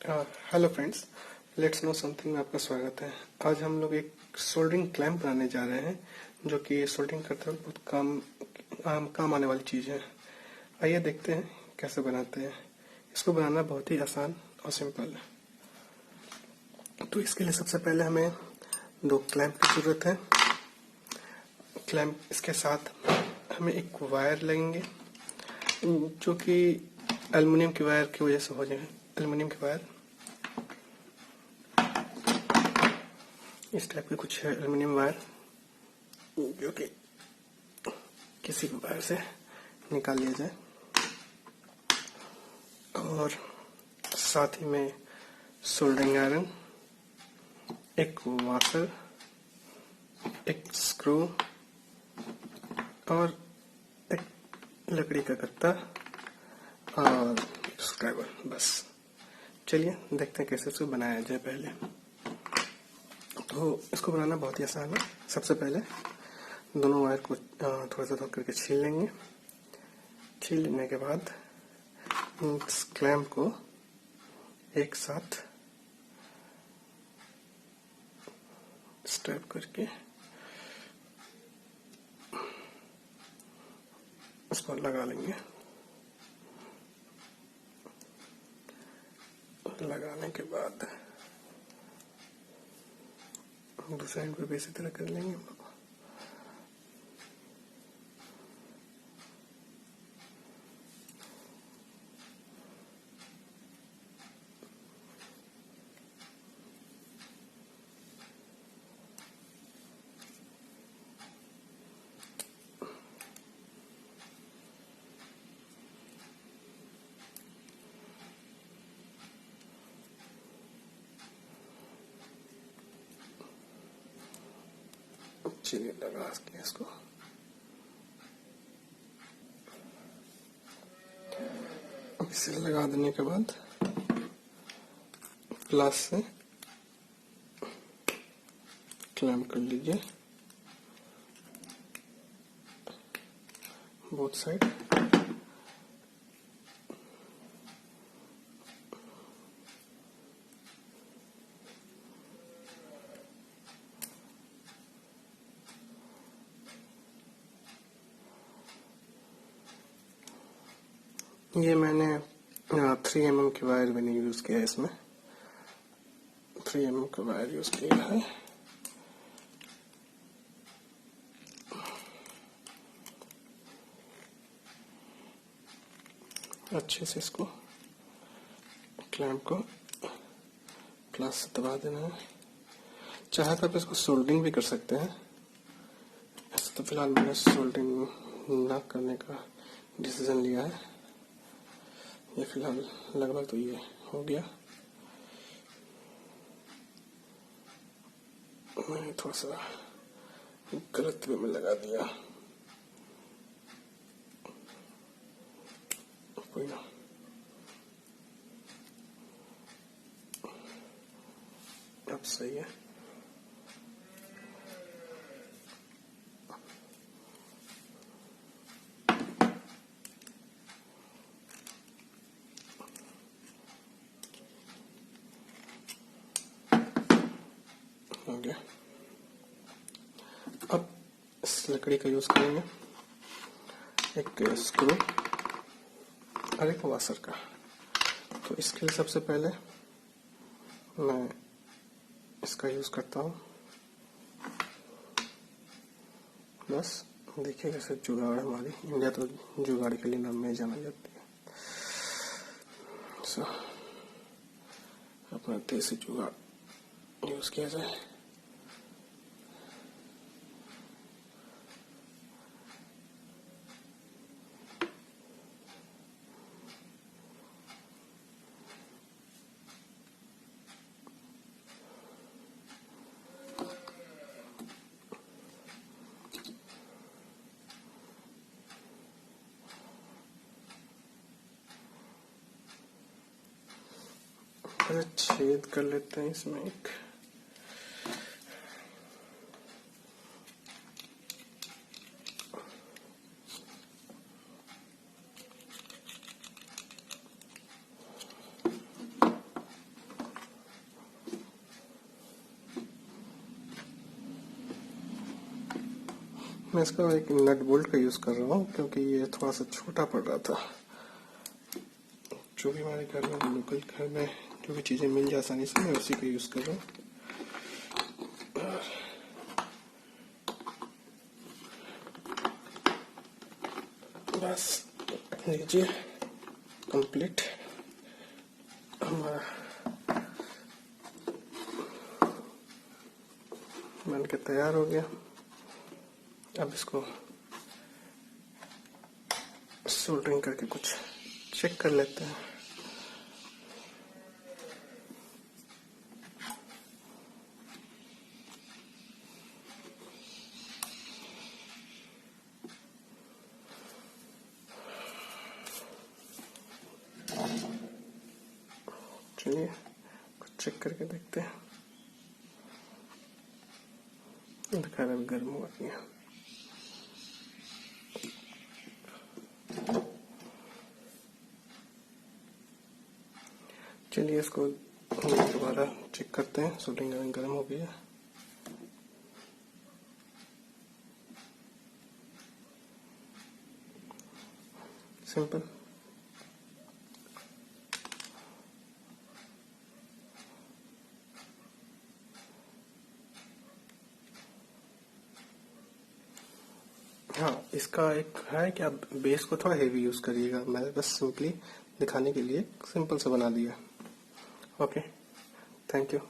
Hello friends, let's know something में आपका स्वागत है। आज हम लोग एक सोल्डरिंग क्लैंप बनाने जा रहे हैं, जो कि सोल्डरिंग करते वक्त बहुत काम आने वाली चीज़ है। आइए देखते हैं कैसे बनाते हैं। इसको बनाना बहुत ही आसान और सिंपल है। तो इसके लिए सबसे पहले हमें 2 क्लैंप की ज़रूरत है। क्लैंप इसके साथ हमें एक वायर लगेंगे, जो कि एल्युमिनियम की वायर की वजह से हो जाए। एल्युमिनियम की वायर इस टाइप की कुछ है, एल्युमिनियम वायर, जो कि किसी भी वायर से निकाल लिया जाए। और साथ ही में सोल्डरिंग आयरन, एक वाशर, एक स्क्रू और एक लकड़ी का गत्ता और स्क्राइबर। बस चलिए देखते हैं कैसे इसको बनाया जाए। पहले तो इसको बनाना बहुत ही आसान है। सबसे पहले दोनों वायर को थोड़ा सा धो करके छील लेंगे। छील लेने के बाद इस क्लैंप को एक साथ स्ट्रैप करके इस पर लगा लेंगे। लगाने के बाद दूसरे एंड पे भी इसी तरह कर लेंगे हम लोग। चलिए लगा के इसको इसे लगा देने के बाद प्लास से क्लैंप कर लीजिए बोथ साइड। ये मैंने 3 mm की वायर मैंने यूज किया है। इसमें 3 mm का वायर यूज किया है। अच्छे से इसको क्लैंप को प्लास से दबा देना है। चाहे तो आप इसको सोल्डरिंग भी कर सकते हैं। ऐसे तो फिलहाल मैंने सोल्डरिंग ना करने का डिसीजन लिया है। ये फिलहाल लगभग तो ये हो गया। मैंने थोड़ा सा गलत वे में लगा दिया, कोई ना। अब सही है। हो गया। अब इस लकड़ी का यूज करेंगे, एक स्क्रू और एक वाशर का। तो इसके लिए सबसे पहले मैं इसका यूज करता हूँ। बस देखिए कैसे जुगाड़, हमारी इंडिया तो जुगाड़ के लिए नाम में जाना जाती है। अपना देसी जुगाड़ यूज किया जाए। पहले छेद कर लेते हैं इसमें एक। मैं इसका एक नट बोल्ट का यूज कर रहा हूँ क्योंकि ये थोड़ा सा छोटा पड़ रहा था। जो भी हमारे घर में लोकल घर में जो भी चीजें मिल जाए आसानी से, मैं उसी का यूज कर रहा हूँ। बस लीजिए, कंप्लीट हमारा बन के तैयार हो गया। अब इसको सोल्डरिंग करके कुछ चेक कर लेते हैं। चलिए कुछ चेक करके देखते हैं। दिखा रहा है गर्म हो गया। चलिए इसको दोबारा चेक करते हैं। सोल्डरिंग गर्म हो गया। सिंपल। हाँ, इसका एक है कि आप बेस को थोड़ा हेवी यूज करिएगा। मैंने बस सिंपली दिखाने के लिए सिंपल से बना दिया। Okay, thank you.